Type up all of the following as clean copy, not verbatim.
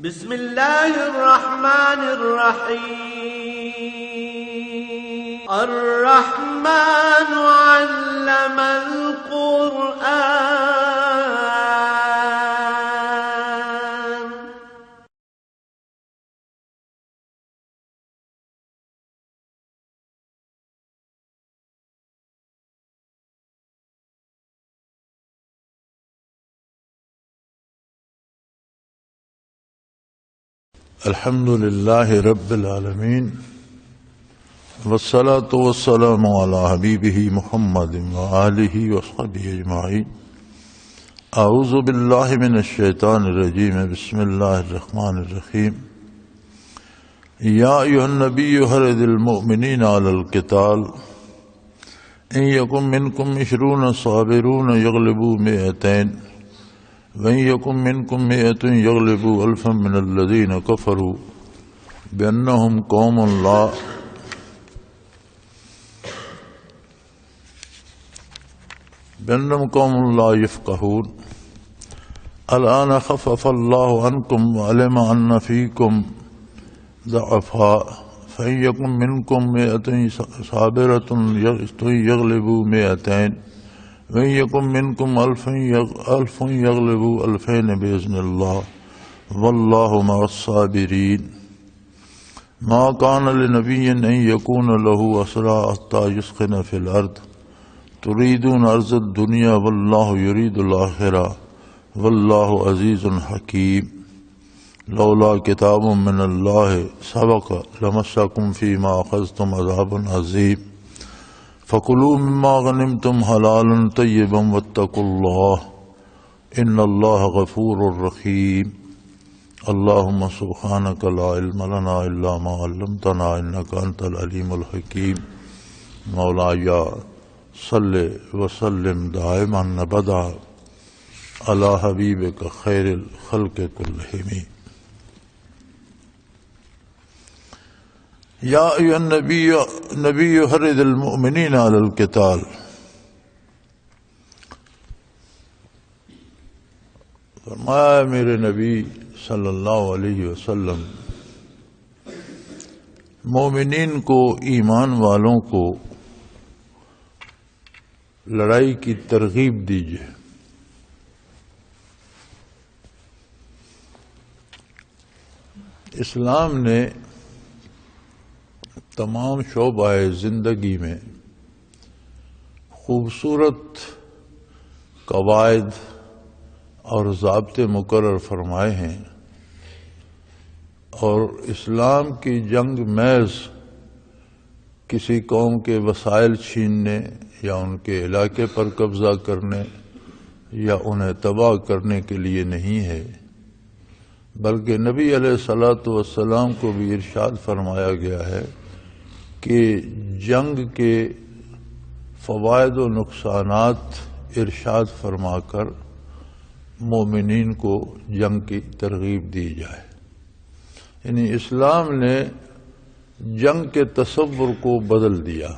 بسم الله الرحمن الرحيم الرحمن علم القرآن الحمد لله رب العالمين والصلاة والسلام على حبيبه محمد وآله وصحبه أجمعين. أعوذ بالله من الشيطان الرجيم. بسم الله الرحمن الرحيم. يا أيها النبي حرض المؤمنين على القتال إن يكن منكم 20 صابرون يغلبوا 200 وَإِن يَكُن مِّنكُم 100 يَغْلِبُوا أَلْفًا مِّنَ الَّذِينَ كَفَرُوا بِأَنَّهُمْ قَوْمٌ لَّا يَفْقَهُونَ. الآن خفف الله عنكم وعلم أن فيكم ضعفا فإن يكن منكم 100 صابرة يغلبوا 200 وَإِن يَكُن مِّنكُمْ 1000 يَغْلِبُوا 2000 بِإِذْنِ اللَّهِ وَاللَّهُ مَعَ الصَّابِرِينَ. مَا كَانَ لِنَبِيٍّ أَن يَكُونَ لَهُ أَسْرَىٰ حَتَّىٰ يُثْخِنَ فِي الْأَرْضِ تُرِيدُونَ عَرْضَ الدُّنْيَا وَاللَّهُ يُرِيدُ الْآخِرَةَ وَاللَّهُ عَزِيزٌ حَكِيمٌ. لولا كتاب من الله سبق لمسكم فيما أخذتم عذاب عظيم فَكُلُوا مِمَّا غَنِمْتُمْ حَلَالًا طَيِّبًا وَاتَّقُوا اللَّهَ إِنَّ اللَّهَ غَفُورٌ رَّحِيمٌ. اللهم سبحانك لا علم لنا إلا ما علمتنا إنك أنت العليم الحكيم. مولاي صل وسلم دائما أبدا على حبيبك خير الخلق كلهم. یا ایھا النبی حرض المؤمنین علی القتال. فرمایا میرے نبی صلی اللہ علیہ وسلم مومنین کو، ایمان والوں کو لڑائی کی ترغیب دیجیے. اسلام نے تمام شعبہ زندگی میں خوبصورت قواعد اور ضابطے مقرر فرمائے ہیں، اور اسلام کی جنگ محض کسی قوم کے وسائل چھیننے یا ان کے علاقے پر قبضہ کرنے یا انہیں تباہ کرنے کے لیے نہیں ہے، بلکہ نبی علیہ الصلوۃ والسلام کو بھی ارشاد فرمایا گیا ہے کہ جنگ کے فوائد و نقصانات ارشاد فرما کر مومنین کو جنگ کی ترغیب دی جائے. یعنی اسلام نے جنگ کے تصور کو بدل دیا.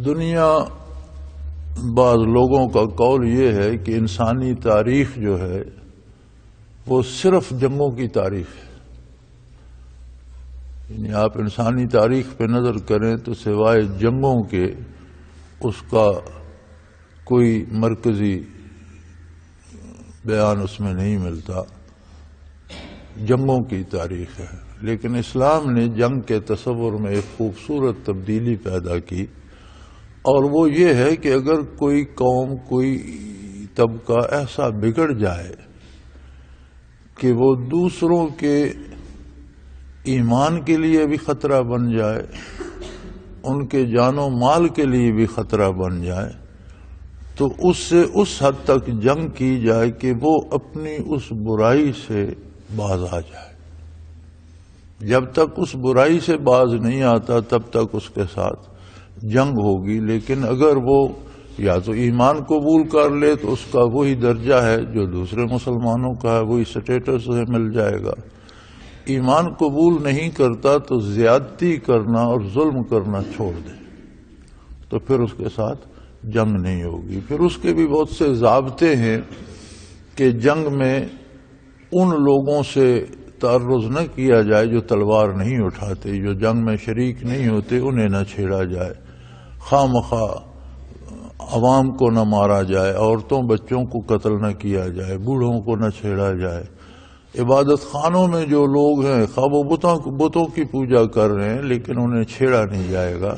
دنیا بعض لوگوں کا قول یہ ہے کہ انسانی تاریخ جو ہے وہ صرف جنگوں کی تاریخ ہے. یعنی آپ انسانی تاریخ پہ نظر کریں تو سوائے جنگوں کے اس کا کوئی مرکزی بیان اس میں نہیں ملتا. جنگوں کی تاریخ ہے. لیکن اسلام نے جنگ کے تصور میں ایک خوبصورت تبدیلی پیدا کی، اور وہ یہ ہے کہ اگر کوئی قوم، کوئی طبقہ ایسا بگڑ جائے کہ وہ دوسروں کے ایمان کے لیے بھی خطرہ بن جائے، ان کے جان و مال کے لیے بھی خطرہ بن جائے، تو اس سے اس حد تک جنگ کی جائے کہ وہ اپنی اس برائی سے باز آ جائے. جب تک اس برائی سے باز نہیں آتا تب تک اس کے ساتھ جنگ ہوگی. لیکن اگر وہ یا تو ایمان قبول کر لے تو اس کا وہی درجہ ہے جو دوسرے مسلمانوں کا ہے، وہی سٹیٹس اسے مل جائے گا. ایمان قبول نہیں کرتا تو زیادتی کرنا اور ظلم کرنا چھوڑ دے تو پھر اس کے ساتھ جنگ نہیں ہوگی. پھر اس کے بھی بہت سے ضابطے ہیں کہ جنگ میں ان لوگوں سے تعرض نہ کیا جائے جو تلوار نہیں اٹھاتے، جو جنگ میں شریک نہیں ہوتے، انہیں نہ چھیڑا جائے، خواہ مخواہ عوام کو نہ مارا جائے، عورتوں بچوں کو قتل نہ کیا جائے، بوڑھوں کو نہ چھیڑا جائے، عبادت خانوں میں جو لوگ ہیں خواہ وہ بتوں کی پوجا کر رہے ہیں لیکن انہیں چھیڑا نہیں جائے گا،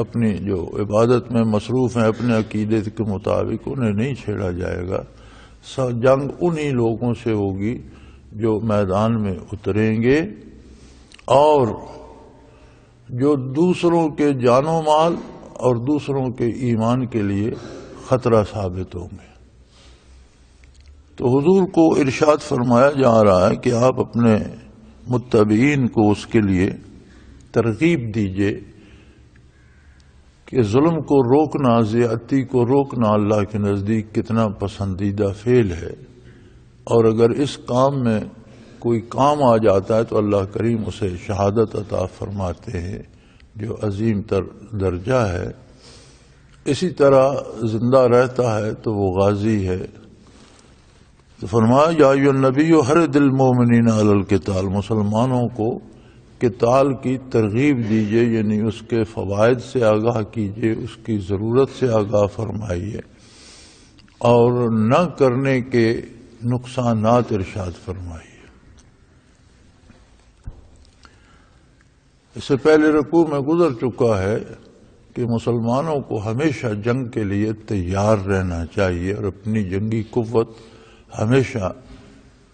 اپنی جو عبادت میں مصروف ہیں اپنے عقیدے کے مطابق انہیں نہیں چھیڑا جائے گا۔ جنگ انہی لوگوں سے ہوگی جو میدان میں اتریں گے اور جو دوسروں کے جان و مال اور دوسروں کے ایمان کے لیے خطرہ ثابت ہوں گے۔ تو حضور کو ارشاد فرمایا جا رہا ہے کہ آپ اپنے متبعین کو اس کے لیے ترغیب دیجئے کہ ظلم کو روکنا، زیادتی کو روکنا اللہ کے نزدیک کتنا پسندیدہ فعل ہے، اور اگر اس کام میں کوئی کام آ جاتا ہے تو اللہ کریم اسے شہادت عطا فرماتے ہیں جو عظیم تر درجہ ہے۔ اسی طرح زندہ رہتا ہے تو وہ غازی ہے۔ تو فرمایا یا ایھا النبی حرض المؤمنین علی القتال، مسلمانوں کو قتال کی ترغیب دیجئے، یعنی اس کے فوائد سے آگاہ کیجئے، اس کی ضرورت سے آگاہ فرمائیے، اور نہ کرنے کے نقصانات ارشاد فرمائیے۔ اس سے پہلے رکوع میں گزر چکا ہے کہ مسلمانوں کو ہمیشہ جنگ کے لیے تیار رہنا چاہیے اور اپنی جنگی قوت ہمیشہ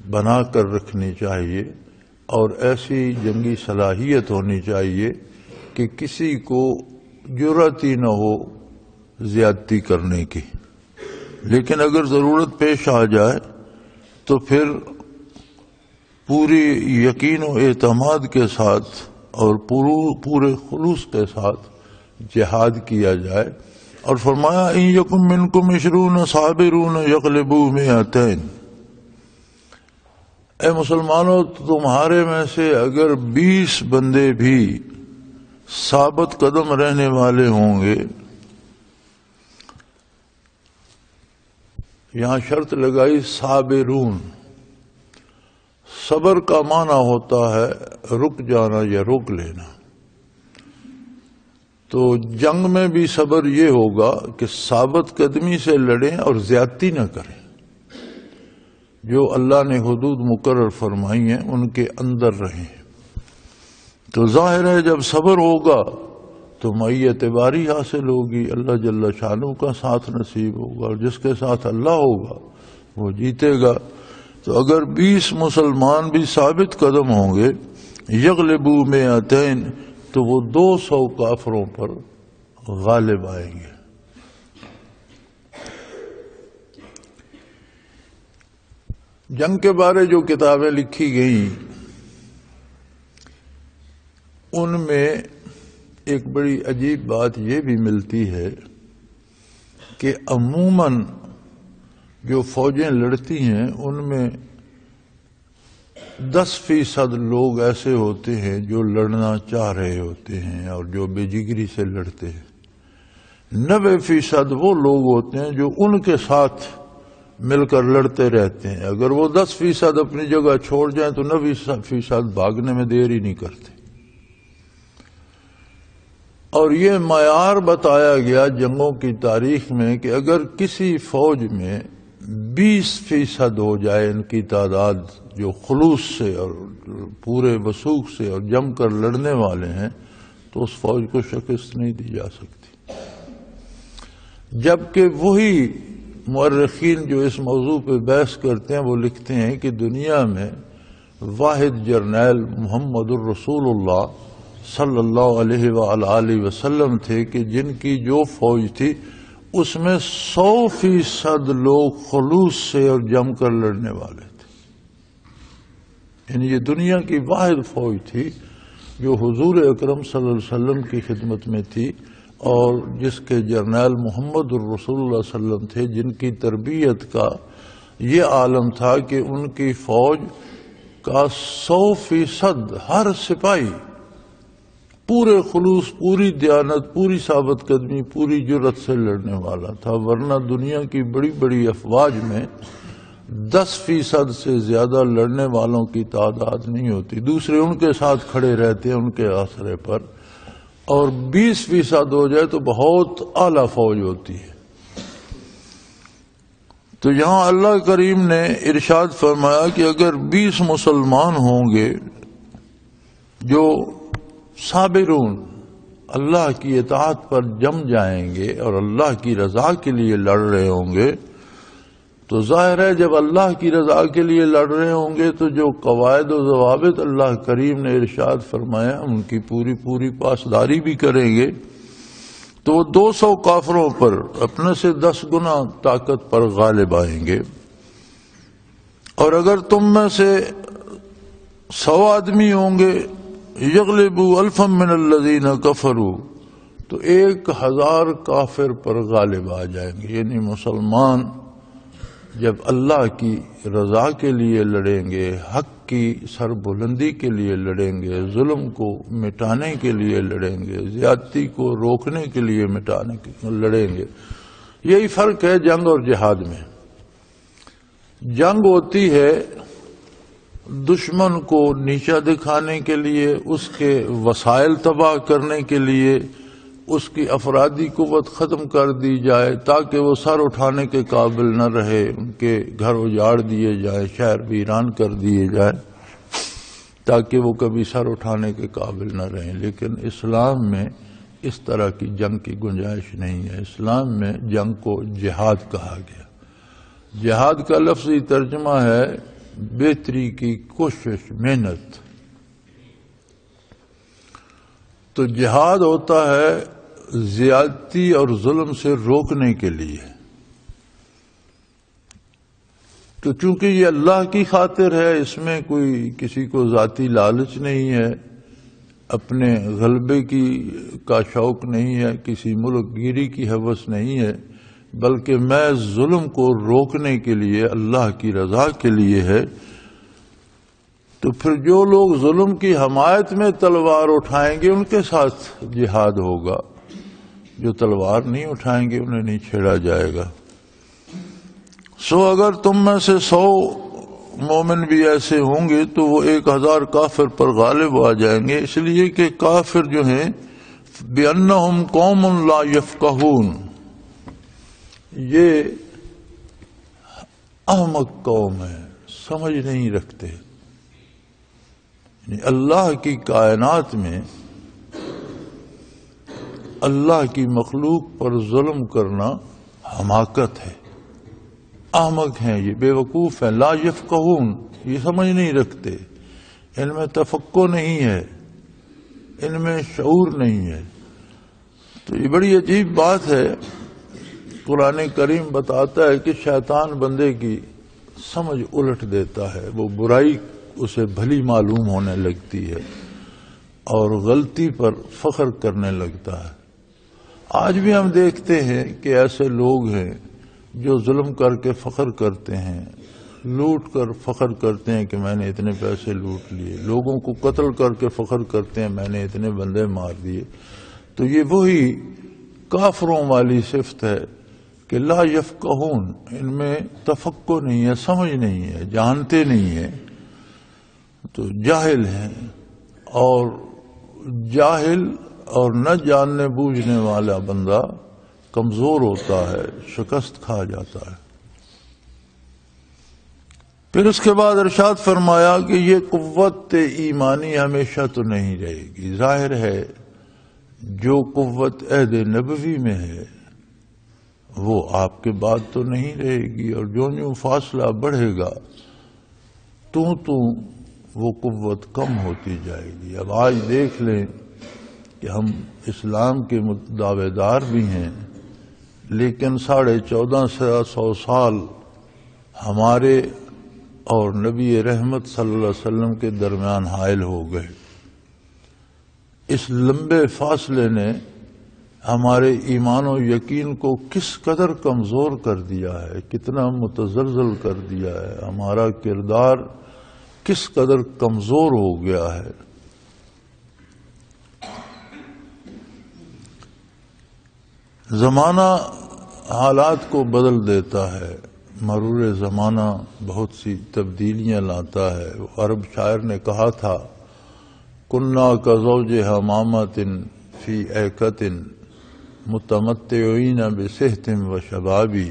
بنا کر رکھنی چاہیے، اور ایسی جنگی صلاحیت ہونی چاہیے کہ کسی کو جرأت ہی نہ ہو زیادتی کرنے کی۔ لیکن اگر ضرورت پیش آ جائے تو پھر پوری یقین و اعتماد کے ساتھ اور پورے خلوص کے ساتھ جہاد کیا جائے۔ اور فرمایا ان یکم منکم 20 صابرون یغلبوا 200، اے مسلمانوں تمہارے میں سے اگر 20 بندے بھی ثابت قدم رہنے والے ہوں گے، یہاں شرط لگائی صابرون، صبر کا معنی ہوتا ہے رک جانا یا روک لینا۔ تو جنگ میں بھی صبر یہ ہوگا کہ ثابت قدمی سے لڑیں اور زیادتی نہ کریں، جو اللہ نے حدود مقرر فرمائی ہیں ان کے اندر رہیں۔ تو ظاہر ہے جب صبر ہوگا تو معیت باری حاصل ہوگی، اللہ جل شانہ کا ساتھ نصیب ہوگا، اور جس کے ساتھ اللہ ہوگا وہ جیتے گا۔ تو اگر 20 مسلمان بھی ثابت قدم ہوں گے یغلبوا 200، تو وہ 200 کافروں پر غالب آئیں گے۔ جنگ کے بارے جو کتابیں لکھی گئیں ان میں ایک بڑی عجیب بات یہ بھی ملتی ہے کہ عموماً جو فوجیں لڑتی ہیں ان میں 10% لوگ ایسے ہوتے ہیں جو لڑنا چاہ رہے ہوتے ہیں اور جو بے جگری سے لڑتے ہیں، 90% وہ لوگ ہوتے ہیں جو ان کے ساتھ مل کر لڑتے رہتے ہیں۔ اگر وہ 10% اپنی جگہ چھوڑ جائیں تو 90% بھاگنے میں دیر ہی نہیں کرتے۔ اور یہ معیار بتایا گیا جنگوں کی تاریخ میں کہ اگر کسی فوج میں 20% ہو جائے ان کی تعداد جو خلوص سے اور پورے وثوق سے اور جم کر لڑنے والے ہیں، تو اس فوج کو شکست نہیں دی جا سکتی۔ جبکہ وہی مورخین جو اس موضوع پہ بحث کرتے ہیں وہ لکھتے ہیں کہ دنیا میں واحد جرنیل محمد الرسول اللہ صلی اللہ علیہ وآلہ وسلم تھے کہ جن کی جو فوج تھی اس میں 100% لوگ خلوص سے اور جم کر لڑنے والے تھے۔ یعنی یہ دنیا کی واحد فوج تھی جو حضور اکرم صلی اللہ علیہ وسلم کی خدمت میں تھی، اور جس کے جرنیل محمد الرسول اللہ صلی اللہ علیہ وسلم تھے، جن کی تربیت کا یہ عالم تھا کہ ان کی فوج کا 100% ہر سپاہی پورے خلوص، پوری دیانت، پوری ثابت قدمی، پوری جرأت سے لڑنے والا تھا۔ ورنہ دنیا کی بڑی بڑی افواج میں 10% سے زیادہ لڑنے والوں کی تعداد نہیں ہوتی، دوسرے ان کے ساتھ کھڑے رہتے ہیں ان کے آسرے پر، اور 20% ہو جائے تو بہت اعلی فوج ہوتی ہے۔ تو یہاں اللہ کریم نے ارشاد فرمایا کہ اگر 20 مسلمان ہوں گے جو صابرون اللہ کی اطاعت پر جم جائیں گے اور اللہ کی رضا کے لیے لڑ رہے ہوں گے، تو ظاہر ہے جب اللہ کی رضا کے لیے لڑ رہے ہوں گے تو جو قواعد و ضوابط اللہ کریم نے ارشاد فرمایا ان کی پوری پاسداری بھی کریں گے، تو وہ 200 کافروں پر اپنے سے 10 گنا طاقت پر غالب آئیں گے۔ اور اگر تم میں سے 100 آدمی ہوں گے یغلبوا الفا من الذین کفروا، تو 1000 کافر پر غالب آ جائیں گے۔ یعنی مسلمان جب اللہ کی رضا کے لیے لڑیں گے، حق کی سربلندی کے لیے لڑیں گے، ظلم کو مٹانے کے لیے لڑیں گے، زیادتی کو روکنے کے لیے لڑیں گے۔ یہی فرق ہے جنگ اور جہاد میں۔ جنگ ہوتی ہے دشمن کو نیچا دکھانے کے لیے، اس کے وسائل تباہ کرنے کے لیے، اس کی افرادی قوت ختم کر دی جائے تاکہ وہ سر اٹھانے کے قابل نہ رہے، ان کے گھر اجاڑ دیے جائیں، شہر ویران کر دیے جائیں تاکہ وہ کبھی سر اٹھانے کے قابل نہ رہیں۔ لیکن اسلام میں اس طرح کی جنگ کی گنجائش نہیں ہے۔ اسلام میں جنگ کو جہاد کہا گیا۔ جہاد کا لفظی ترجمہ ہے بہتری کی کوشش، محنت۔ تو جہاد ہوتا ہے زیادتی اور ظلم سے روکنے کے لیے۔ تو چونکہ یہ اللہ کی خاطر ہے، اس میں کوئی کسی کو ذاتی لالچ نہیں ہے، اپنے غلبے کا شوق نہیں ہے، کسی ملک گیری کی ہوس نہیں ہے، بلکہ محض ظلم کو روکنے کے لیے، اللہ کی رضا کے لیے ہے۔ تو پھر جو لوگ ظلم کی حمایت میں تلوار اٹھائیں گے ان کے ساتھ جہاد ہوگا، جو تلوار نہیں اٹھائیں گے انہیں نہیں چھیڑا جائے گا۔ سو اگر تم میں سے 100 مومن بھی ایسے ہوں گے تو وہ 1000 کافر پر غالب آ جائیں گے، اس لیے کہ کافر جو ہیں بِأَنَّهُمْ قَوْمٌ لَا يَفْقَهُونَ، یہ احمق قوم ہے، سمجھ نہیں رکھتے۔ یعنی اللہ کی کائنات میں اللہ کی مخلوق پر ظلم کرنا حماقت ہے، احمق ہیں، یہ بے وقوف ہیں، لا یفقہون، یہ سمجھ نہیں رکھتے، ان میں تفقہ نہیں ہے، ان میں شعور نہیں ہے۔ تو یہ بڑی عجیب بات ہے۔ قرآن کریم بتاتا ہے کہ شیطان بندے کی سمجھ الٹ دیتا ہے، وہ برائی اسے بھلی معلوم ہونے لگتی ہے اور غلطی پر فخر کرنے لگتا ہے۔ آج بھی ہم دیکھتے ہیں کہ ایسے لوگ ہیں جو ظلم کر کے فخر کرتے ہیں، لوٹ کر فخر کرتے ہیں کہ میں نے اتنے پیسے لوٹ لیے، لوگوں کو قتل کر کے فخر کرتے ہیں میں نے اتنے بندے مار دیے۔ تو یہ وہی کافروں والی صفت ہے کہ لا یفقہون، ان میں تفقہ نہیں ہے، سمجھ نہیں ہے، جانتے نہیں ہیں، تو جاہل ہیں۔ اور جاہل اور نہ جاننے بوجھنے والا بندہ کمزور ہوتا ہے، شکست کھا جاتا ہے۔ پھر اس کے بعد ارشاد فرمایا کہ یہ قوت ایمانی ہمیشہ تو نہیں رہے گی۔ ظاہر ہے جو قوت عہد نبوی میں ہے وہ آپ کے بعد تو نہیں رہے گی، اور جو فاصلہ بڑھے گا تو وہ قوت کم ہوتی جائے گی۔ اب آج دیکھ لیں کہ ہم اسلام کے دعوے دار بھی ہیں، لیکن 1450 سال ہمارے اور نبی رحمت صلی اللہ علیہ وسلم کے درمیان حائل ہو گئے۔ اس لمبے فاصلے نے ہمارے ایمان و یقین کو کس قدر کمزور کر دیا ہے، کتنا متزلزل کر دیا ہے، ہمارا کردار کس قدر کمزور ہو گیا ہے۔ زمانہ حالات کو بدل دیتا ہے، مرور زمانہ بہت سی تبدیلیاں لاتا ہے. عرب شاعر نے کہا تھا کنّا کزوج حمامۃ فی ایکۃ متمتعین بصحت و شبابی.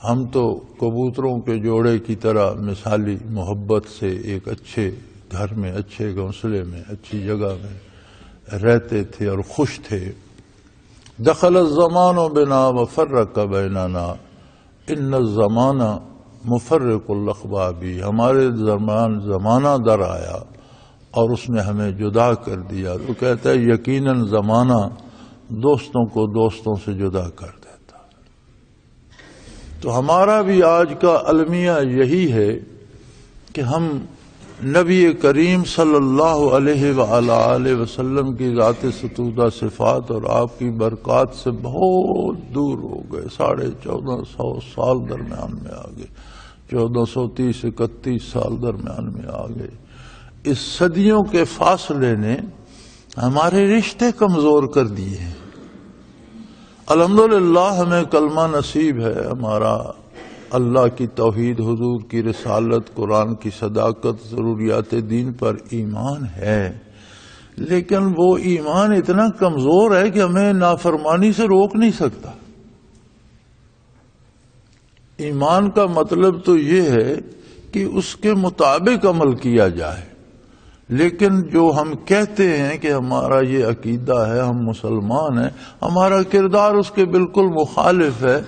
ہم تو کبوتروں کے جوڑے کی طرح مثالی محبت سے ایک اچھے گھر میں، اچھے گھونسلے میں، اچھی جگہ میں رہتے تھے اور خوش تھے. دخل الزمان بنا وفرق بیننا ان الزمان مفرق الاحباب. ہمارے درمیان زمانہ در آیا اور اس نے ہمیں جدا کر دیا. تو کہتا ہے یقیناً زمانہ دوستوں کو دوستوں سے جدا کر دیتا. تو ہمارا بھی آج کا المیہ یہی ہے کہ ہم نبی کریم صلی اللہ علیہ وآلہ وسلم کی ذات ستودہ صفات اور آپ کی برکات سے بہت دور ہو گئے. 1450 سال درمیان میں آ گئے، 1430-31 سال درمیان میں آ گئے. اس صدیوں کے فاصلے نے ہمارے رشتے کمزور کر دیے ہیں. الحمدللہ ہمیں کلمہ نصیب ہے، ہمارا اللہ کی توحید، حضور کی رسالت، قرآن کی صداقت، ضروریات دین پر ایمان ہے، لیکن وہ ایمان اتنا کمزور ہے کہ ہمیں نافرمانی سے روک نہیں سکتا. ایمان کا مطلب تو یہ ہے کہ اس کے مطابق عمل کیا جائے، لیکن جو ہم کہتے ہیں کہ ہمارا یہ عقیدہ ہے، ہم مسلمان ہیں، ہمارا کردار اس کے بالکل مخالف ہے.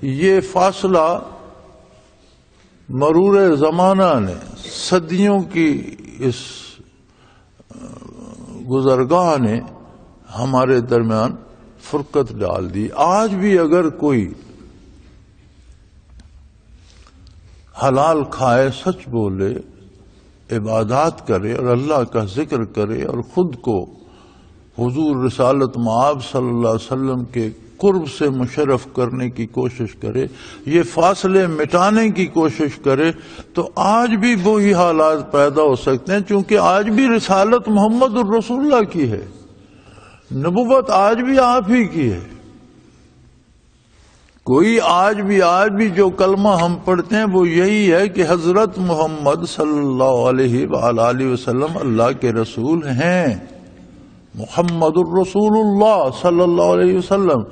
یہ فاصلہ مرور زمانہ نے، صدیوں کی اس گزرگاہ نے ہمارے درمیان فرقت ڈال دی. آج بھی اگر کوئی حلال کھائے، سچ بولے، عبادات کرے اور اللہ کا ذکر کرے اور خود کو حضور رسالت مآب صلی اللہ علیہ وسلم کے قرب سے مشرف کرنے کی کوشش کرے، یہ فاصلے مٹانے کی کوشش کرے، تو آج بھی وہی حالات پیدا ہو سکتے ہیں. چونکہ آج بھی رسالت محمد الرسول اللہ کی ہے، نبوت آج بھی آپ ہی کی ہے. کوئی آج بھی جو کلمہ ہم پڑھتے ہیں وہ یہی ہے کہ حضرت محمد صلی اللہ علیہ وآلہ وسلم اللہ کے رسول ہیں، محمد الرسول اللہ صلی اللہ علیہ وسلم.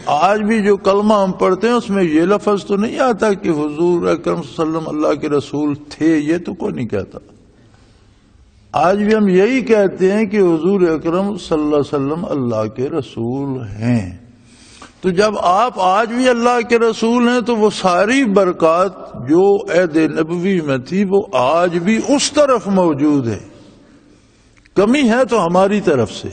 آج بھی جو کلمہ ہم پڑھتے ہیں اس میں یہ لفظ تو نہیں آتا کہ حضور اکرم صلی اللہ علیہ وسلم اللہ کے رسول تھے، یہ تو کوئی نہیں کہتا. آج بھی ہم یہی کہتے ہیں کہ حضور اکرم صلی اللہ علیہ وسلم اللہ کے رسول ہیں. تو جب آپ آج بھی اللہ کے رسول ہیں تو وہ ساری برکات جو عہد نبوی میں تھی وہ آج بھی اس طرف موجود ہے. کمی ہے تو ہماری طرف سے.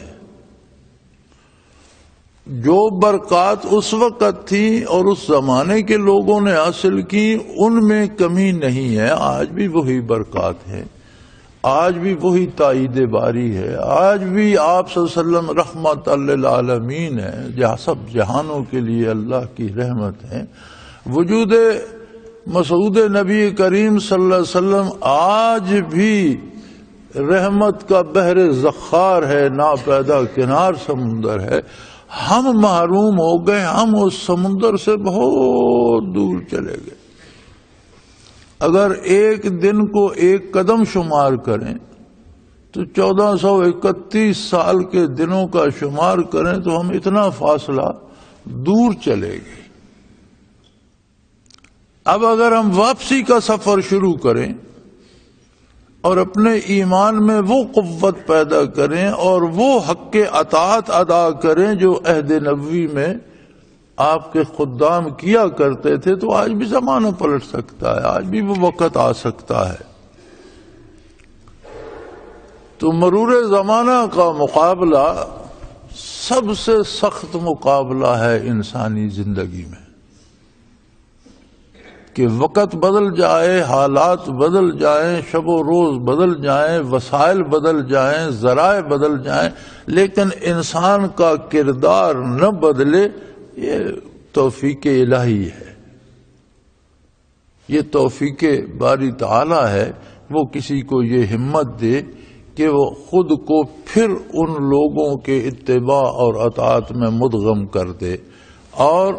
جو برکات اس وقت تھی اور اس زمانے کے لوگوں نے حاصل کی ان میں کمی نہیں ہے، آج بھی وہی برکات ہیں، آج بھی وہی تائید باری ہے، آج بھی آپ صلی اللہ علیہ وسلم رحمت للعالمین ہے، جہاں سب جہانوں کے لیے اللہ کی رحمت ہے. وجود مسعود نبی کریم صلی اللہ علیہ وسلم آج بھی رحمت کا بحر زخار ہے، ناپیدا کنار سمندر ہے. ہم محروم ہو گئے، ہم اس سمندر سے بہت دور چلے گئے. اگر ایک دن کو ایک قدم شمار کریں تو 1431 سال کے دنوں کا شمار کریں تو ہم اتنا فاصلہ دور چلے گئے. اب اگر ہم واپسی کا سفر شروع کریں اور اپنے ایمان میں وہ قوت پیدا کریں اور وہ حق اطاعت ادا کریں جو عہد نبوی میں آپ کے خدام کیا کرتے تھے، تو آج بھی زمانہ پلٹ سکتا ہے، آج بھی وہ وقت آ سکتا ہے. تو مرور زمانہ کا مقابلہ سب سے سخت مقابلہ ہے انسانی زندگی میں، کہ وقت بدل جائے، حالات بدل جائیں، شب و روز بدل جائیں، وسائل بدل جائیں، ذرائع بدل جائیں، لیکن انسان کا کردار نہ بدلے، یہ توفیق الہی ہے، یہ توفیق باری تعالی ہے. وہ کسی کو یہ ہمت دے کہ وہ خود کو پھر ان لوگوں کے اتباع اور اطاعت میں مدغم کر دے اور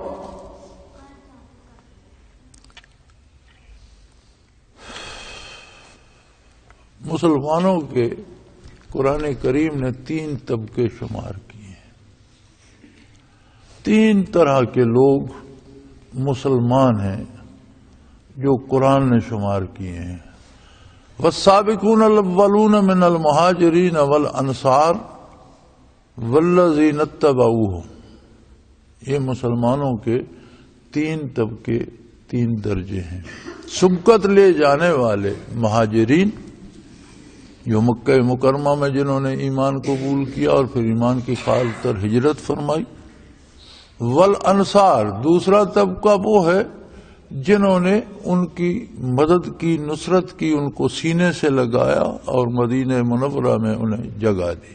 مسلمانوں کے قرآن کریم نے 3 طبقے شمار کیے ہیں. 3 طرح کے لوگ مسلمان ہیں جو قرآن نے شمار کیے ہیں. والسابقون الاولون من المہاجرین والانصار والذین اتبعوہم. یہ مسلمانوں کے 3 طبقے 3 درجے ہیں. سبقت لے جانے والے مہاجرین جو مکہ مکرمہ میں جنہوں نے ایمان قبول کیا اور پھر ایمان کی خاطر ہجرت فرمائی. والانصار دوسرا طبقہ وہ ہے جنہوں نے ان کی مدد کی، نصرت کی، ان کو سینے سے لگایا اور مدینہ منورہ میں انہیں جگہ دی.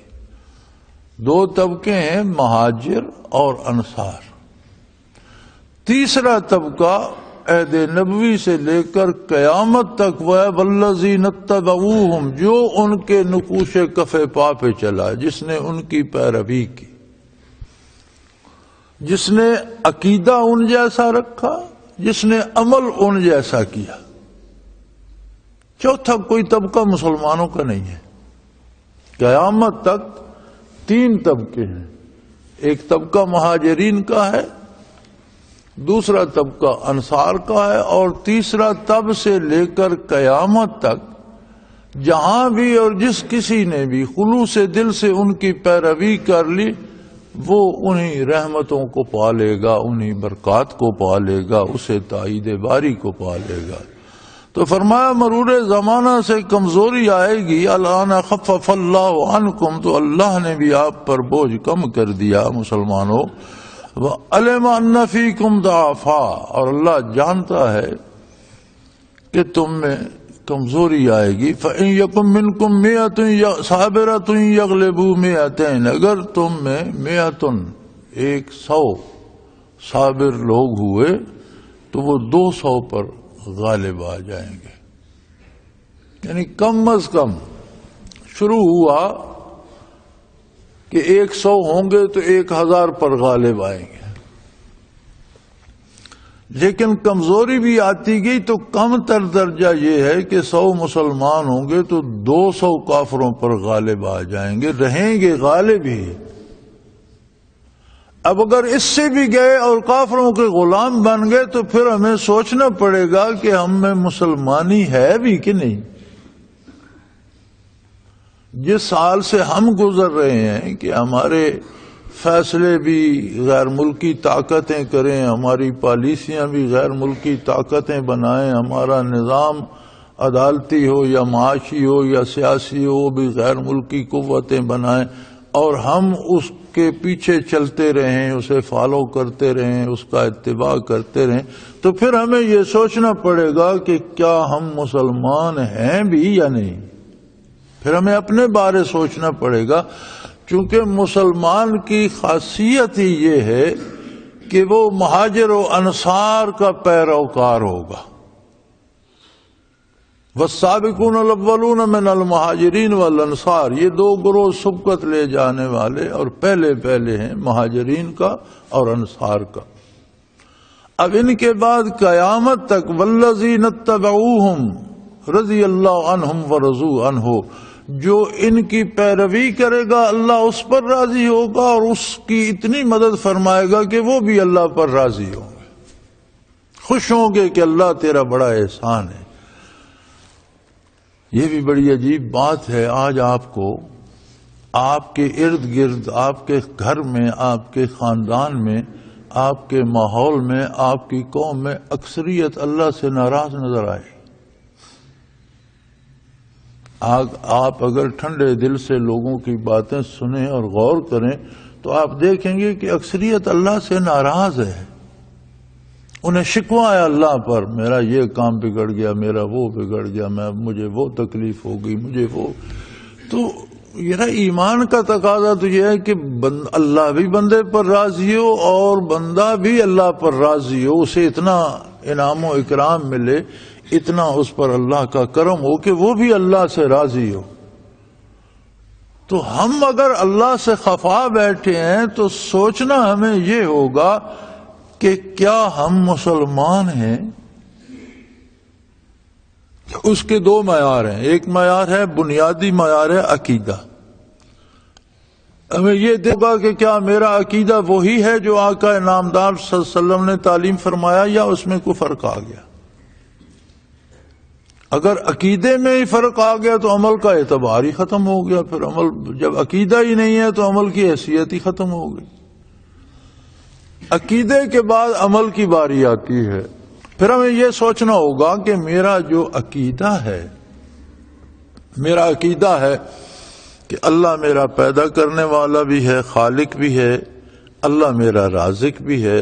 2 طبقے ہیں مہاجر اور انصار. تیسرا طبقہ عہد نبوی سے لے کر قیامت تک وہ ہے والذین اتبعوہم، جو ان کے نقوش کف پا پہ چلا، جس نے ان کی پیروی کی، جس نے عقیدہ ان جیسا رکھا، جس نے عمل ان جیسا کیا. چوتھا کوئی طبقہ مسلمانوں کا نہیں ہے. قیامت تک 3 طبقے ہیں. ایک طبقہ مہاجرین کا ہے، دوسرا طبقہ انصار کا ہے، اور تیسرا تب سے لے کر قیامت تک جہاں بھی اور جس کسی نے بھی خلوص دل سے ان کی پیروی کر لی، وہ انہی رحمتوں کو پالے گا، انہی برکات کو پالے گا، اسے تائید باری کو پالے گا. تو فرمایا مرور زمانہ سے کمزوری آئے گی. الآن خفف اللہ عنکم، تو اللہ نے بھی آپ پر بوجھ کم کر دیا مسلمانوں. وعلم ان فیکم ضعفا، اور اللہ جانتا ہے کہ تم میں کمزوری آئے گی. فإن یکم منکم مئۃ صابرۃ یغلبوا مئتین، اگر تم میں 100 صابر لوگ ہوئے تو وہ 200 پر غالب آ جائیں گے. یعنی کم از کم شروع ہوا کہ 100 ہوں گے تو 1000 پر غالب آئیں گے. لیکن کمزوری بھی آتی گئی تو کم تر درجہ یہ ہے کہ 100 مسلمان ہوں گے تو 200 کافروں پر غالب آ جائیں گے، رہیں گے غالب ہی. اب اگر اس سے بھی گئے اور کافروں کے غلام بن گئے تو پھر ہمیں سوچنا پڑے گا کہ ہم میں مسلمانی ہے بھی کہ نہیں. جس حال سے ہم گزر رہے ہیں کہ ہمارے فیصلے بھی غیر ملکی طاقتیں کریں، ہماری پالیسیاں بھی غیر ملکی طاقتیں بنائیں، ہمارا نظام عدالتی ہو یا معاشی ہو یا سیاسی ہو وہ بھی غیر ملکی قوتیں بنائیں، اور ہم اس کے پیچھے چلتے رہیں، اسے فالو کرتے رہیں، اس کا اتباع کرتے رہیں، تو پھر ہمیں یہ سوچنا پڑے گا کہ کیا ہم مسلمان ہیں بھی یا نہیں. پھر ہمیں اپنے بارے سوچنا پڑے گا، چونکہ مسلمان کی خاصیت ہی یہ ہے کہ وہ مہاجر و انصار کا پیروکار ہوگا. والسابقون الاولون من المہاجرین والانصار، یہ 2 گروہ سبقت لے جانے والے اور پہلے ہیں مہاجرین کا اور انصار کا. اب ان کے بعد قیامت تک والذین اتبعوہم رضی اللہ عنہم ورضوا عنہ، جو ان کی پیروی کرے گا اللہ اس پر راضی ہوگا اور اس کی اتنی مدد فرمائے گا کہ وہ بھی اللہ پر راضی ہوں گے، خوش ہوں گے کہ اللہ تیرا بڑا احسان ہے. یہ بھی بڑی عجیب بات ہے. آج آپ کو آپ کے ارد گرد، آپ کے گھر میں، آپ کے خاندان میں، آپ کے ماحول میں، آپ کی قوم میں اکثریت اللہ سے ناراض نظر آئے. آپ اگر ٹھنڈے دل سے لوگوں کی باتیں سنیں اور غور کریں تو آپ دیکھیں گے کہ اکثریت اللہ سے ناراض ہے. انہیں شکوہ ہے اللہ پر، میرا یہ کام بگڑ گیا، میرا وہ بگڑ گیا، مجھے وہ تکلیف ہو گئی، مجھے وہ. تو یہ ایمان کا تقاضا تو یہ ہے کہ اللہ بھی بندے پر راضی ہو اور بندہ بھی اللہ پر راضی ہو، اسے اتنا انعام و اکرام ملے، اتنا اس پر اللہ کا کرم ہو کہ وہ بھی اللہ سے راضی ہو. تو ہم اگر اللہ سے خفا بیٹھے ہیں تو سوچنا ہمیں یہ ہوگا کہ کیا ہم مسلمان ہیں؟ اس کے دو معیار ہیں. ایک معیار ہے بنیادی معیار ہے عقیدہ. ہمیں یہ دیکھا کہ کیا میرا عقیدہ وہی ہے جو آقا نامدار صلی اللہ علیہ وسلم نے تعلیم فرمایا یا اس میں کوئی فرق آ گیا. اگر عقیدے میں ہی فرق آ گیا تو عمل کا اعتبار ہی ختم ہو گیا. پھر عمل جب عقیدہ ہی نہیں ہے تو عمل کی حیثیت ہی ختم ہو گئی. عقیدے کے بعد عمل کی باری آتی ہے. پھر ہمیں یہ سوچنا ہوگا کہ میرا جو عقیدہ ہے، میرا عقیدہ ہے کہ اللہ میرا پیدا کرنے والا بھی ہے، خالق بھی ہے، اللہ میرا رازق بھی ہے،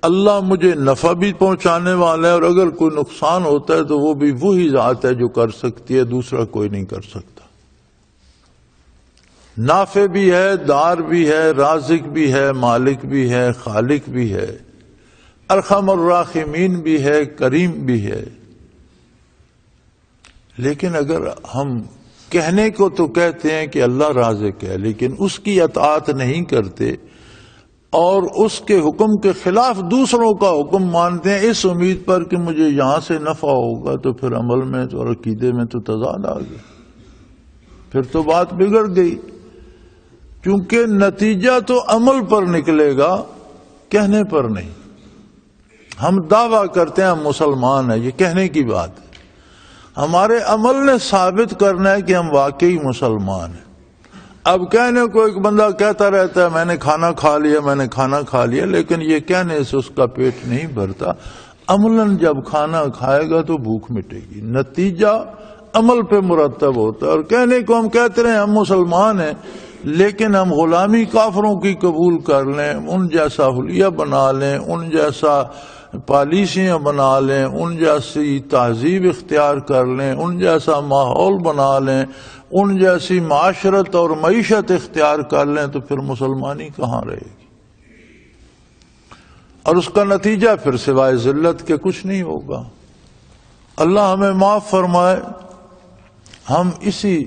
اللہ مجھے نفع بھی پہنچانے والا ہے، اور اگر کوئی نقصان ہوتا ہے تو وہ بھی وہی ذات ہے جو کر سکتی ہے، دوسرا کوئی نہیں کر سکتا. نافع بھی ہے، دار بھی ہے، رازق بھی ہے، مالک بھی ہے، خالق بھی ہے، ارحم الراحمین بھی ہے، کریم بھی ہے. لیکن اگر ہم کہنے کو تو کہتے ہیں کہ اللہ رازق ہے، لیکن اس کی اطاعت نہیں کرتے اور اس کے حکم کے خلاف دوسروں کا حکم مانتے ہیں اس امید پر کہ مجھے یہاں سے نفع ہوگا، تو پھر عمل میں اور عقیدے میں تو تضاد آ گیا. پھر تو بات بگڑ گئی، کیونکہ نتیجہ تو عمل پر نکلے گا، کہنے پر نہیں. ہم دعویٰ کرتے ہیں ہم مسلمان ہیں، یہ کہنے کی بات ہے. ہمارے عمل نے ثابت کرنا ہے کہ ہم واقعی مسلمان ہیں. اب کہنے کو ایک بندہ کہتا رہتا ہے میں نے کھانا کھا لیا، میں نے کھانا کھا لیا، لیکن یہ کہنے سے اس کا پیٹ نہیں بھرتا. عملاً جب کھانا کھائے گا تو بھوک مٹے گی. نتیجہ عمل پہ مرتب ہوتا ہے. اور کہنے کو ہم کہتے رہے ہم مسلمان ہیں، لیکن ہم غلامی کافروں کی قبول کر لیں، ان جیسا حلیہ بنا لیں، ان جیسا پالیسیاں بنا لیں، ان جیسی تہذیب اختیار کر لیں، ان جیسا ماحول بنا لیں، ان جیسی معاشرت اور معیشت اختیار کر لیں، تو پھر مسلمانی کہاں رہے گی؟ اور اس کا نتیجہ پھر سوائے ذلت کے کچھ نہیں ہوگا. اللہ ہمیں معاف فرمائے، ہم اسی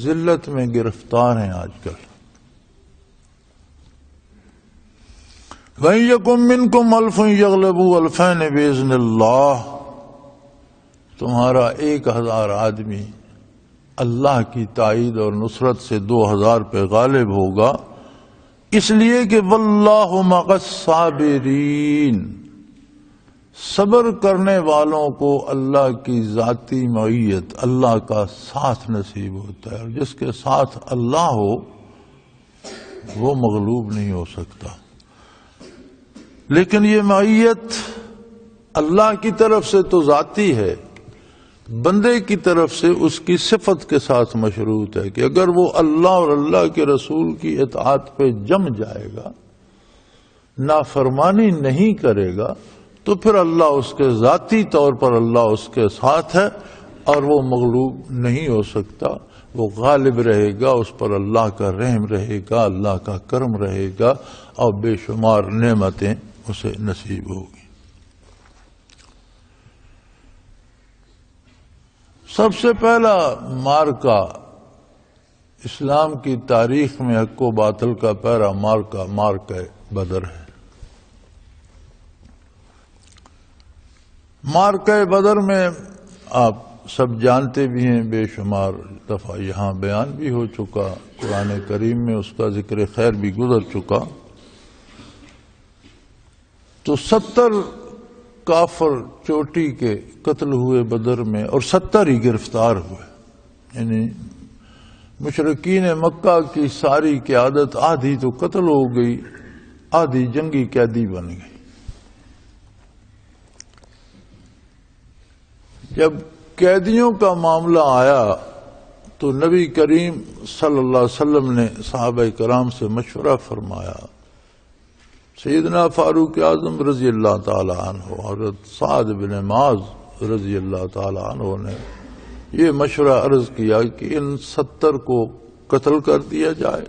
ذلت میں گرفتار ہیں آج کل. وَإِن يَكُن مِّنكُمْ أَلْفٌ يَغْلِبُوا أَلْفَيْنِ بِإِذْنِ اللَّهِ. تمہارا 1000 آدمی اللہ کی تائید اور نصرت سے 2000 پہ غالب ہوگا، اس لیے کہ وَاللَّهُ مَعَ الصَّابِرِينَ. صبر کرنے والوں کو اللہ کی ذاتی معیت، اللہ کا ساتھ نصیب ہوتا ہے. اور جس کے ساتھ اللہ ہو وہ مغلوب نہیں ہو سکتا. لیکن یہ معیت اللہ کی طرف سے تو ذاتی ہے، بندے کی طرف سے اس کی صفت کے ساتھ مشروط ہے کہ اگر وہ اللہ اور اللہ کے رسول کی اطاعت پہ جم جائے گا، نافرمانی نہیں کرے گا، تو پھر اللہ اس کے ذاتی طور پر اللہ اس کے ساتھ ہے اور وہ مغلوب نہیں ہو سکتا. وہ غالب رہے گا، اس پر اللہ کا رحم رہے گا، اللہ کا کرم رہے گا، اور بے شمار نعمتیں اسے نصیب ہوگی. سب سے پہلا مارکا اسلام کی تاریخ میں حق و باطل کا پہلا مارکا بدر ہے. مارکہ بدر میں آپ سب جانتے بھی ہیں، بے شمار دفعہ یہاں بیان بھی ہو چکا، قرآن کریم میں اس کا ذکر خیر بھی گزر چکا. تو 70 کافر چوٹی کے قتل ہوئے بدر میں، اور 70 ہی گرفتار ہوئے. یعنی مشرکین مکہ کی ساری قیادت آدھی تو قتل ہو گئی، آدھی جنگی قیدی بن گئی. جب قیدیوں کا معاملہ آیا تو نبی کریم صلی اللہ علیہ وسلم نے صحابہ کرام سے مشورہ فرمایا. سیدنا فاروق اعظم رضی اللہ تعالی عنہ، حضرت سعد بن معاذ رضی اللہ تعالی عنہ نے یہ مشورہ عرض کیا کہ ان 70 کو قتل کر دیا جائے،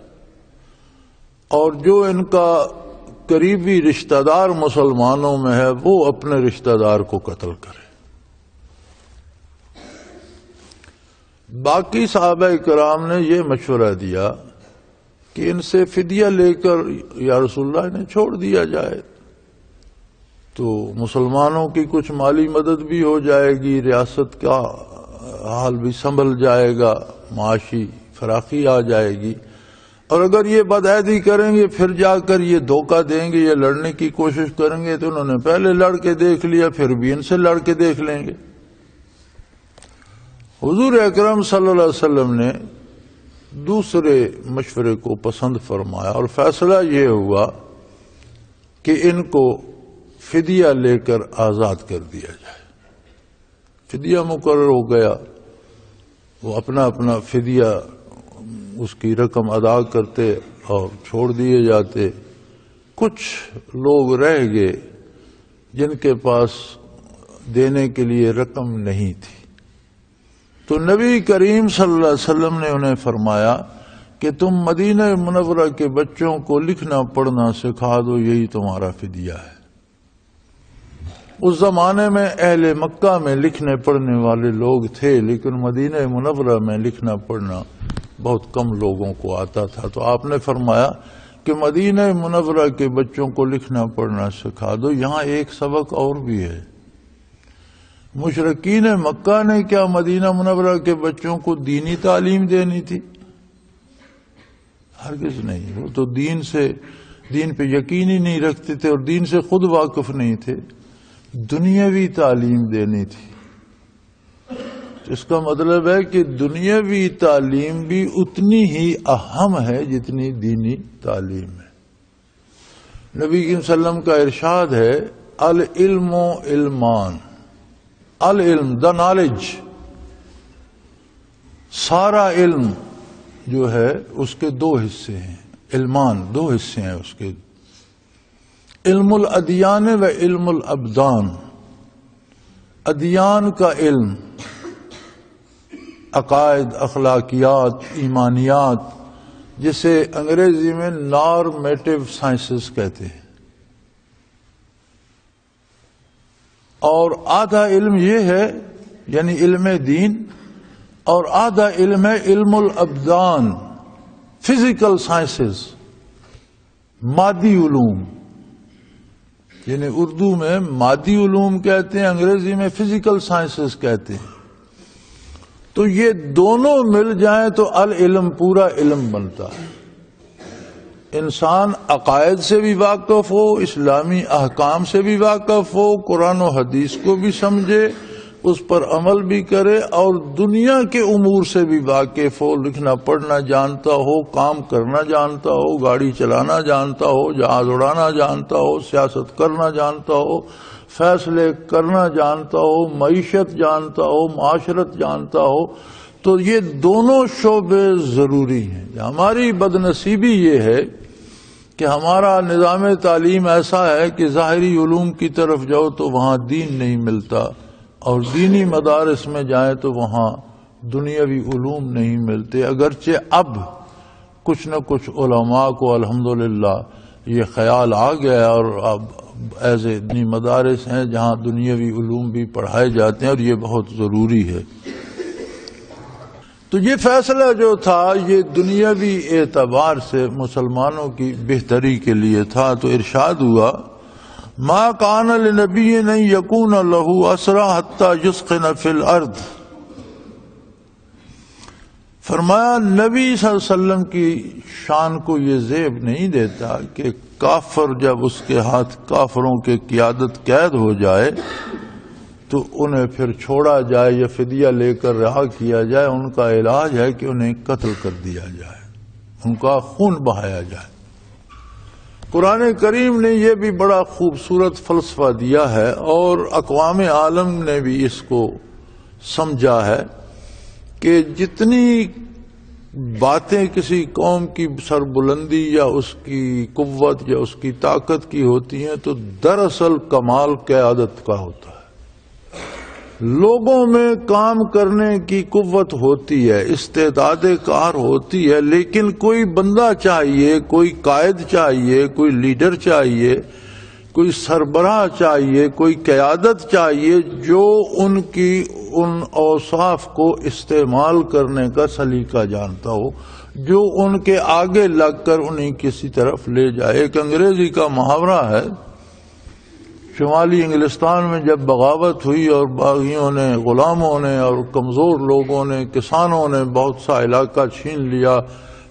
اور جو ان کا قریبی رشتہ دار مسلمانوں میں ہے وہ اپنے رشتہ دار کو قتل کرے. باقی صحابہ کرام نے یہ مشورہ دیا کہ ان سے فدیہ لے کر یا رسول اللہ انہیں چھوڑ دیا جائے، تو مسلمانوں کی کچھ مالی مدد بھی ہو جائے گی، ریاست کا حال بھی سنبھل جائے گا، معاشی فراخی آ جائے گی. اور اگر یہ بدعہدی کریں گے پھر جا کر یہ دھوکہ دیں گے یا لڑنے کی کوشش کریں گے تو انہوں نے پہلے لڑ کے دیکھ لیا، پھر بھی ان سے لڑ کے دیکھ لیں گے. حضور اکرم صلی اللہ علیہ وسلم نے دوسرے مشورے کو پسند فرمایا اور فیصلہ یہ ہوا کہ ان کو فدیہ لے کر آزاد کر دیا جائے. فدیہ مقرر ہو گیا، وہ اپنا اپنا فدیہ اس کی رقم ادا کرتے اور چھوڑ دیے جاتے. کچھ لوگ رہ گئے جن کے پاس دینے کے لیے رقم نہیں تھی، تو نبی کریم صلی اللہ علیہ وسلم نے انہیں فرمایا کہ تم مدینہ منورہ کے بچوں کو لکھنا پڑھنا سکھا دو، یہی تمہارا فدیہ ہے. اس زمانے میں اہل مکہ میں لکھنے پڑھنے والے لوگ تھے، لیکن مدینہ منورہ میں لکھنا پڑھنا بہت کم لوگوں کو آتا تھا. تو آپ نے فرمایا کہ مدینہ منورہ کے بچوں کو لکھنا پڑھنا سکھا دو. یہاں ایک سبق اور بھی ہے. مشرکین مکہ نے کیا مدینہ منورہ کے بچوں کو دینی تعلیم دینی تھی؟ ہرگز نہیں. وہ تو دین پہ یقین ہی نہیں رکھتے تھے اور دین سے خود واقف نہیں تھے. دنیاوی تعلیم دینی تھی. اس کا مطلب ہے کہ دنیاوی تعلیم بھی اتنی ہی اہم ہے جتنی دینی تعلیم ہے. نبی صلی اللہ علیہ وسلم کا ارشاد ہے العلم علمان. العلم دا نالج، سارا علم جو ہے اس کے دو حصے ہیں. علمان دو حصے ہیں اس کے، علم الادیان و علم الابدان. ادیان کا علم عقائد، اخلاقیات، ایمانیات، جسے انگریزی میں نارمیٹو سائنسز کہتے ہیں. اور آدھا علم یہ ہے یعنی علم دین، اور آدھا علم ہے علم الابدان، فزیکل سائنسز، مادی علوم. یعنی اردو میں مادی علوم کہتے ہیں، انگریزی میں فزیکل سائنسز کہتے ہیں. تو یہ دونوں مل جائیں تو العلم پورا علم بنتا ہے. انسان عقائد سے بھی واقف ہو، اسلامی احکام سے بھی واقف ہو، قرآن و حدیث کو بھی سمجھے، اس پر عمل بھی کرے، اور دنیا کے امور سے بھی واقف ہو، لکھنا پڑھنا جانتا ہو، کام کرنا جانتا ہو، گاڑی چلانا جانتا ہو، جہاز اڑانا جانتا ہو، سیاست کرنا جانتا ہو، فیصلے کرنا جانتا ہو، معیشت جانتا ہو، معاشرت جانتا ہو. تو یہ دونوں شعبے ضروری ہیں. ہماری بدنصیبی یہ ہے کہ ہمارا نظام تعلیم ایسا ہے کہ ظاہری علوم کی طرف جاؤ تو وہاں دین نہیں ملتا، اور دینی مدارس میں جائیں تو وہاں دنیاوی علوم نہیں ملتے. اگرچہ اب کچھ نہ کچھ علماء کو الحمدللہ یہ خیال آ گیا اور اب ایسے دینی مدارس ہیں جہاں دنیاوی علوم بھی پڑھائے جاتے ہیں، اور یہ بہت ضروری ہے. تو یہ فیصلہ جو تھا یہ دنیاوی اعتبار سے مسلمانوں کی بہتری کے لیے تھا. تو ارشاد ہوا ما کان لنبی ان یکون لہ اسرا حتی یسخن فی الارض. فرمایا نبی صلی اللہ علیہ وسلم کی شان کو یہ زیب نہیں دیتا کہ کافر جب اس کے ہاتھ کافروں کے قیادت قید ہو جائے تو انہیں پھر چھوڑا جائے یا فدیہ لے کر رہا کیا جائے. ان کا علاج ہے کہ انہیں قتل کر دیا جائے، ان کا خون بہایا جائے. قرآن کریم نے یہ بھی بڑا خوبصورت فلسفہ دیا ہے، اور اقوام عالم نے بھی اس کو سمجھا ہے کہ جتنی باتیں کسی قوم کی سربلندی یا اس کی قوت یا اس کی طاقت کی ہوتی ہیں تو دراصل کمال قیادت کا ہوتا ہے. لوگوں میں کام کرنے کی قوت ہوتی ہے، استعداد کار ہوتی ہے، لیکن کوئی بندہ چاہیے، کوئی قائد چاہیے، کوئی لیڈر چاہیے، کوئی سربراہ چاہیے، کوئی قیادت چاہیے جو ان کی ان اوصاف کو استعمال کرنے کا سلیقہ جانتا ہو، جو ان کے آگے لگ کر انہیں کسی طرف لے جائے. ایک انگریزی کا محاورہ ہے شمالی انگلستان میں جب بغاوت ہوئی اور باغیوں نے، غلاموں نے اور کمزور لوگوں نے، کسانوں نے بہت سا علاقہ چھین لیا،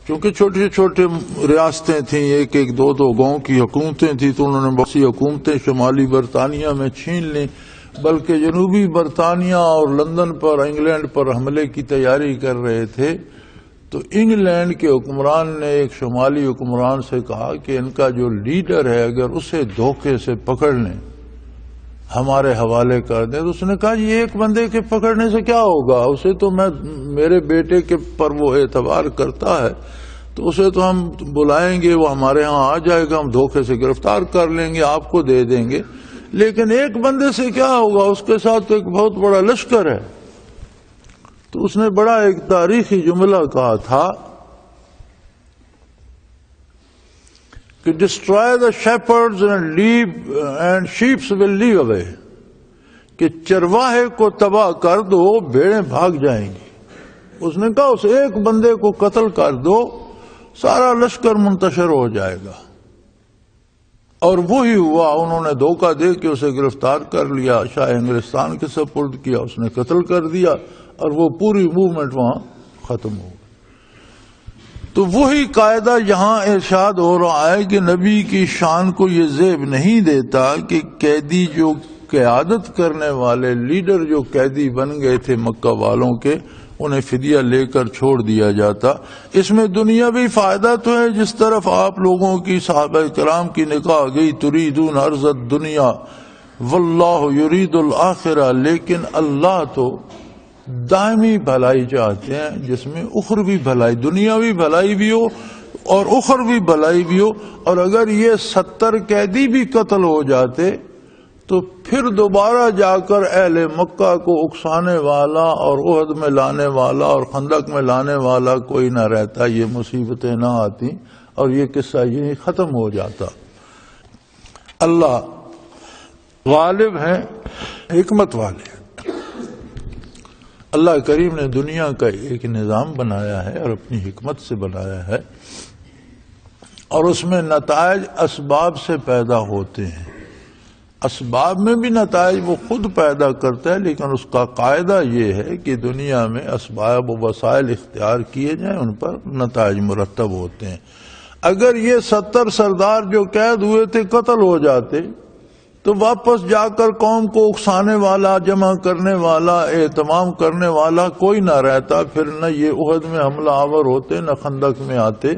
چونکہ چھوٹی چھوٹی ریاستیں تھیں، ایک ایک دو دو گاؤں کی حکومتیں تھیں، تو انہوں نے بہت سی حکومتیں شمالی برطانیہ میں چھین لیں، بلکہ جنوبی برطانیہ اور لندن پر، انگلینڈ پر حملے کی تیاری کر رہے تھے۔ تو انگلینڈ کے حکمران نے ایک شمالی حکمران سے کہا کہ ان کا جو لیڈر ہے اگر اسے دھوکے سے پکڑ لیں، ہمارے حوالے کر دیں۔ تو اس نے کہا یہ ایک بندے کے پکڑنے سے کیا ہوگا، اسے تو میں، میرے بیٹے کے پر وہ اعتبار کرتا ہے، تو اسے تو ہم بلائیں گے، وہ ہمارے ہاں آ جائے گا، ہم دھوکے سے گرفتار کر لیں گے، آپ کو دے دیں گے، لیکن ایک بندے سے کیا ہوگا، اس کے ساتھ تو ایک بہت بڑا لشکر ہے۔ تو اس نے بڑا ایک تاریخی جملہ کہا تھا کہ destroy the shepherds and sheeps will leave away, کہ چرواہے کو تباہ کر دو، بھیڑیں بھاگ جائیں گی۔ اس نے کہا اس ایک بندے کو قتل کر دو، سارا لشکر منتشر ہو جائے گا۔ اور وہی ہوا، انہوں نے دھوکہ دے کے اسے گرفتار کر لیا، شاہ انگلستان کے سپرد کیا، اس نے قتل کر دیا، اور وہ پوری موومنٹ وہاں ختم ہو گئی۔ تو وہی قاعدہ یہاں ارشاد ہو رہا ہے کہ نبی کی شان کو یہ زیب نہیں دیتا کہ قیدی جو قیادت کرنے والے لیڈر جو قیدی بن گئے تھے مکہ والوں کے، انہیں فدیہ لے کر چھوڑ دیا جاتا۔ اس میں دنیاوی فائدہ تو ہے، جس طرف آپ لوگوں کی صحابہ کرام کی نکاح گئی، تریدون عرض الدنیا واللہ یرید الآخرہ، لیکن اللہ تو دائمی بھلائی چاہتے ہیں، جس میں اخروی بھلائی، دنیاوی بھلائی بھی ہو اور اخروی بھلائی بھی ہو۔ اور اگر یہ 70 قیدی بھی قتل ہو جاتے تو پھر دوبارہ جا کر اہل مکہ کو اکسانے والا اور احد میں لانے والا اور خندق میں لانے والا کوئی نہ رہتا، یہ مصیبتیں نہ آتی اور یہ قصہ یہی ختم ہو جاتا۔ اللہ غالب ہیں، حکمت والے۔ اللہ کریم نے دنیا کا ایک نظام بنایا ہے اور اپنی حکمت سے بنایا ہے، اور اس میں نتائج اسباب سے پیدا ہوتے ہیں۔ اسباب میں بھی نتائج وہ خود پیدا کرتا ہے، لیکن اس کا قاعدہ یہ ہے کہ دنیا میں اسباب و وسائل اختیار کیے جائیں، ان پر نتائج مرتب ہوتے ہیں۔ اگر یہ 70 سردار جو قید ہوئے تھے قتل ہو جاتے تو واپس جا کر قوم کو اکسانے والا، جمع کرنے والا، اہتمام کرنے والا کوئی نہ رہتا، پھر نہ یہ احد میں حملہ آور ہوتے نہ خندق میں آتے،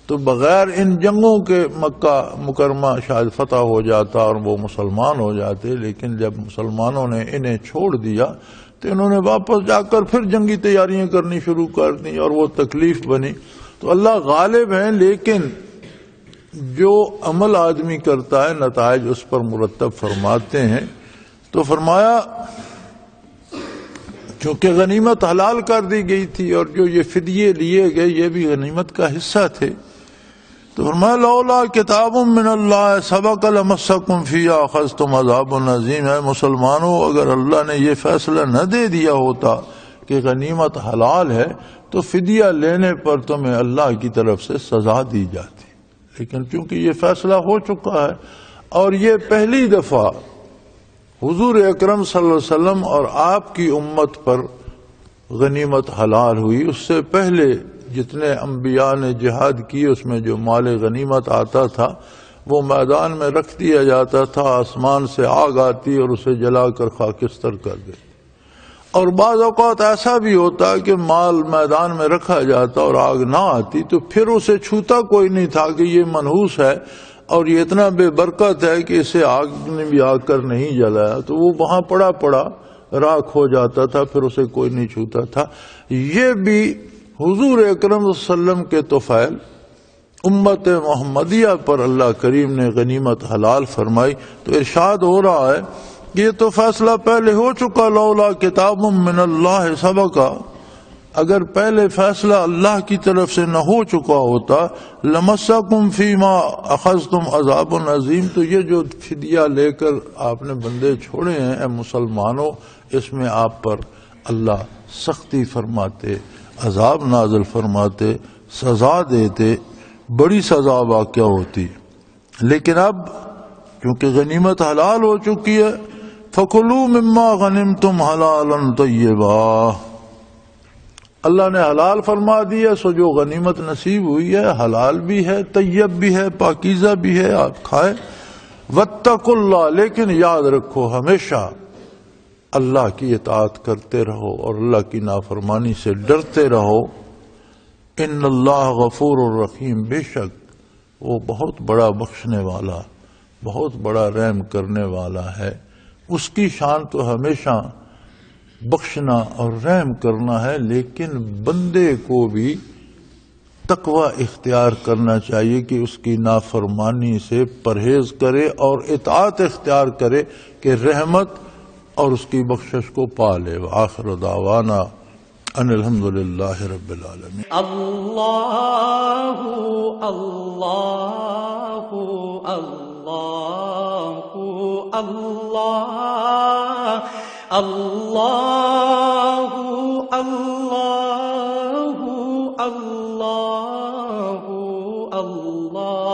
تو بغیر ان جنگوں کے مکہ مکرمہ شاید فتح ہو جاتا اور وہ مسلمان ہو جاتے۔ لیکن جب مسلمانوں نے انہیں چھوڑ دیا تو انہوں نے واپس جا کر پھر جنگی تیاریاں کرنی شروع کر دیں اور وہ تکلیف بنی۔ تو اللہ غالب ہیں، لیکن جو عمل آدمی کرتا ہے نتائج اس پر مرتب فرماتے ہیں۔ تو فرمایا چونکہ غنیمت حلال کر دی گئی تھی اور جو یہ فدیے لیے گئے یہ بھی غنیمت کا حصہ تھے، تو فرمایا لولا کتاب من اللہ سبق لمسکم فیہ اخذتم عذاب عظیم۔ ہے مسلمانوں، اگر اللہ نے یہ فیصلہ نہ دے دیا ہوتا کہ غنیمت حلال ہے تو فدیہ لینے پر تمہیں اللہ کی طرف سے سزا دی جاتی، لیکن چونکہ یہ فیصلہ ہو چکا ہے اور یہ پہلی دفعہ حضور اکرم صلی اللہ علیہ وسلم اور آپ کی امت پر غنیمت حلال ہوئی، اس سے پہلے جتنے انبیاء نے جہاد کی اس میں جو مال غنیمت آتا تھا وہ میدان میں رکھ دیا جاتا تھا، آسمان سے آگ آتی اور اسے جلا کر خاکستر کر دیتی۔ اور بعض اوقات ایسا بھی ہوتا کہ مال میدان میں رکھا جاتا اور آگ نہ آتی تو پھر اسے چھوتا کوئی نہیں تھا کہ یہ منحوس ہے اور یہ اتنا بے برکت ہے کہ اسے آگ نے بھی آ کر نہیں جلایا، تو وہ وہاں پڑا پڑا راکھ ہو جاتا تھا، پھر اسے کوئی نہیں چھوتا تھا۔ یہ بھی حضور اکرم صلی اللہ علیہ وسلم کے طفیل امت محمدیہ پر اللہ کریم نے غنیمت حلال فرمائی۔ تو ارشاد ہو رہا ہے کہ یہ تو فیصلہ پہلے ہو چکا، لولا کتاب من اللہ سبقا، اگر پہلے فیصلہ اللہ کی طرف سے نہ ہو چکا ہوتا، لمسکم فیما اخذتم عذاب عظیم، تو یہ جو فدیہ لے کر آپ نے بندے چھوڑے ہیں اے مسلمانوں، اس میں آپ پر اللہ سختی فرماتے، عذاب نازل فرماتے، سزا دیتے، بڑی سزا واقع ہوتی۔ لیکن اب کیونکہ غنیمت حلال ہو چکی ہے. فَكُلُوا مِمَّا غَنِمْتُمْ حَلَالًا طَيِّبًا. اللہ نے حلال فرما دیا، سو جو غنیمت نصیب ہوئی ہے حلال بھی ہے، طیب بھی ہے، پاکیزہ بھی ہے، آپ کھائے. وَاتَّقُوا اللَّهَ، لیکن یاد رکھو ہمیشہ اللہ کی اطاعت کرتے رہو اور اللہ کی نافرمانی سے ڈرتے رہو. ان اللہ غفور الرحیم، بے شک وہ بہت بڑا بخشنے والا، بہت بڑا رحم کرنے والا ہے. اس کی شان تو ہمیشہ بخشنا اور رحم کرنا ہے، لیکن بندے کو بھی تقوی اختیار کرنا چاہیے کہ اس کی نافرمانی سے پرہیز کرے اور اطاعت اختیار کرے کہ رحمت اور اس کی بخشش کو پا لے. وآخر دعوانا ان الحمدللہ رب العالمین. اللہ اللہ اللہ اللہ اللہ اللہ اللہ اللہ.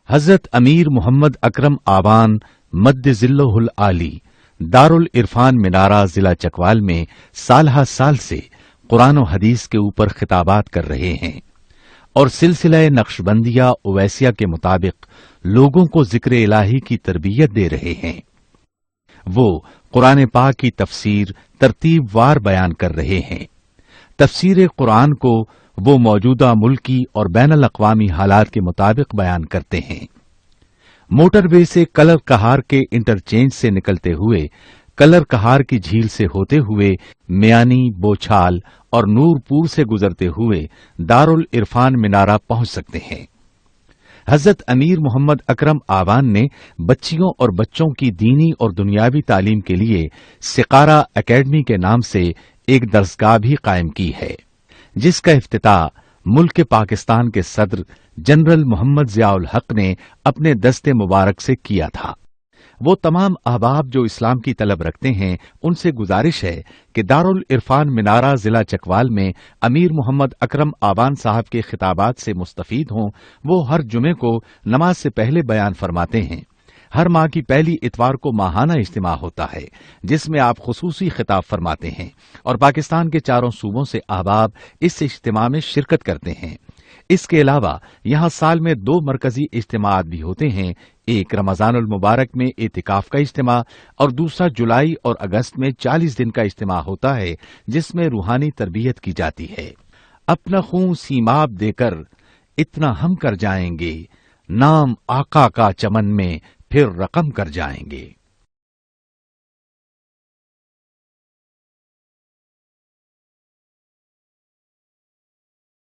حضرت امیر محمد اکرم آوان مد ذلہ العالی دارالعرفان منارہ ضلع چکوال میں سالہ سال سے قرآن و حدیث کے اوپر خطابات کر رہے ہیں اور سلسلہ نقشبندیہ اویسیہ کے مطابق لوگوں کو ذکر الہی کی تربیت دے رہے ہیں. وہ قرآن پاک کی تفسیر ترتیب وار بیان کر رہے ہیں. تفسیر قرآن کو وہ موجودہ ملکی اور بین الاقوامی حالات کے مطابق بیان کرتے ہیں. موٹر وے سے کلر کہار کے انٹرچینج سے نکلتے ہوئے کلر کہار کی جھیل سے ہوتے ہوئے میانی، بوچھال اور نور پور سے گزرتے ہوئے دارالعرفان منارہ پہنچ سکتے ہیں. حضرت امیر محمد اکرم آوان نے بچیوں اور بچوں کی دینی اور دنیاوی تعلیم کے لیے سقارہ اکیڈمی کے نام سے ایک درسگاہ بھی قائم کی ہے، جس کا افتتاح ملک پاکستان کے صدر جنرل محمد ضیاء الحق نے اپنے دست مبارک سے کیا تھا. وہ تمام احباب جو اسلام کی طلب رکھتے ہیں ان سے گزارش ہے کہ دارالعرفان منارہ ضلع چکوال میں امیر محمد اکرم آوان صاحب کے خطابات سے مستفید ہوں. وہ ہر جمعے کو نماز سے پہلے بیان فرماتے ہیں. ہر ماہ کی پہلی اتوار کو ماہانہ اجتماع ہوتا ہے جس میں آپ خصوصی خطاب فرماتے ہیں اور پاکستان کے چاروں صوبوں سے احباب اس اجتماع میں شرکت کرتے ہیں. اس کے علاوہ یہاں سال میں 2 مرکزی اجتماعات بھی ہوتے ہیں، ایک رمضان المبارک میں اعتکاف کا اجتماع اور دوسرا جولائی اور اگست میں 40 دن کا اجتماع ہوتا ہے جس میں روحانی تربیت کی جاتی ہے. اپنا خون سیماب دے کر اتنا ہم کر جائیں گے، نام آقا کا چمن میں پھر رقم کر جائیں گے.